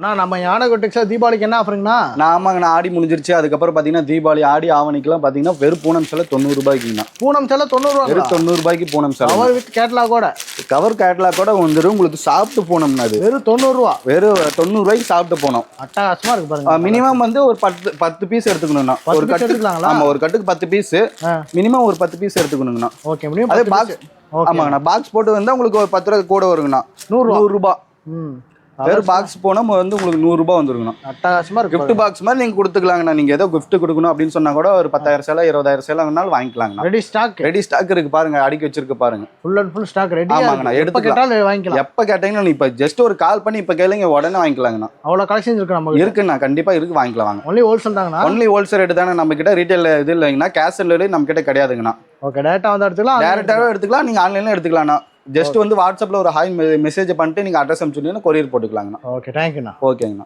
நம்ம யானை டெக்ஸ்டைல் தீபாவளிக்கு என்ன ஆஃபருங்கண்ணா? ஆமாங்கண்ணா, ஆடி முடிஞ்சிருச்சு. அதுக்கப்புறம் பார்த்தீங்கன்னா தீபாவளி ஆடி ஆவணிக்கெல்லாம் பார்த்தீங்கன்னா வெறும் பூனம் சேலை 90 ரூபாய்க்குங்கண்ணா. பூனம் சேலை 90 ரூபா? வெறும் 90 ரூபாய்க்கு பூனம் சேலை. கவர் வித் கேட்லாகோட. கவர் கேட்லாகோட வந்துடும். உங்களுக்கு சாப்பிட்டு போனோம்னா அது வெறும் 90 ரூபா. வெறும் 90 ரூபாய்க்கு சாப்பிட்டு போனோம். அட்டகாசமா இருக்கு பாருங்க. மினிமம் வந்து ஒரு 10 பீஸ் எடுத்துக்கணும்ண்ணா. ஒரு கட்டுக்கு. ஆமா, ஒரு கட்டுக்கு 10 பீஸ். மினிமம் ஒரு 10 பீஸ் எடுத்துக்கணுங்கண்ணா. ஓகே, மினிமம் அதே பாக்ஸ். ஆமாங்கண்ணா, பாக்ஸ் போட்டு வந்தா உங்களுக்கு ஒரு 10 ரூபாய் கூட வருங்கண்ணா. 100 ரூபாய். வேறு பாக்ஸ் போனால் வந்து உங்களுக்கு 100 ரூபாய் வந்துருங்கண்ணா. அட்டகாசமா இருக்கு. கிஃப்ட் பாக்ஸ் மாதிரி நீங்கள் கொடுத்துக்கலாங்கண்ணா. நீங்கள் ஏதோ கிஃப்ட் கொடுக்கணும் அப்படின்னு சொன்னா கூட ஒரு 10,000 சேலை 20,000 சேலைங்கனாலும் வாங்கிக்கலாங்கண்ணா. ரெடி ஸ்டாக் இருக்கு பாருங்க, அடிக்க வச்சிருக்கு பாருங்க. Full and full stock ready. ஆமாங்கண்ணா, எப்போ கேட்டாலும் வாங்கிக்கலாம். எப்போ கேட்டீங்கன்னா இப்போ ஜஸ்ட் ஒரு கால் பண்ணி இப்போ கேளுங்க, உடனே வாங்கிக்கலாங்கண்ணா. அவ்வளோ கலெக்ஷன்ஸ் இருக்கு நம்ம இருக்குண்ணா, கண்டிப்பாக இருக்கு, வாங்கிக்கலாம் வாங்க. ஒன்லி ஹோல்சேல் தாங்கண்ணா? ஒன்லி ஹோல்சேல் ரேட்டு தானே நம்ம கிட்ட. ரீட்டைல் இது இல்லைங்கண்ணா, கேஷ் டெலிவரி நம்ம கிட்ட கிடையாதுங்கண்ணா. ஓகே, டேரெக்டாக வந்து எடுத்துக்கலாம். டேரெக்டாகவே எடுத்துக்கலாம், நீங்கள் ஆன்லைனில் எடுத்துக்கலாம்ண்ணா. ஜஸ்ட் வந்து வாட்ஸ்அப்பில் ஒரு ஹாய் மெசேஜ் பண்ணிட்டு நீங்கள் அட்ரஸ் அனுப்பிச்சுட்டீங்கன்னா கொரியர் போட்டுக்கலாங்கண்ணா. ஓகே, தேங்க்யூண்ணா. ஓகேங்கண்ணா.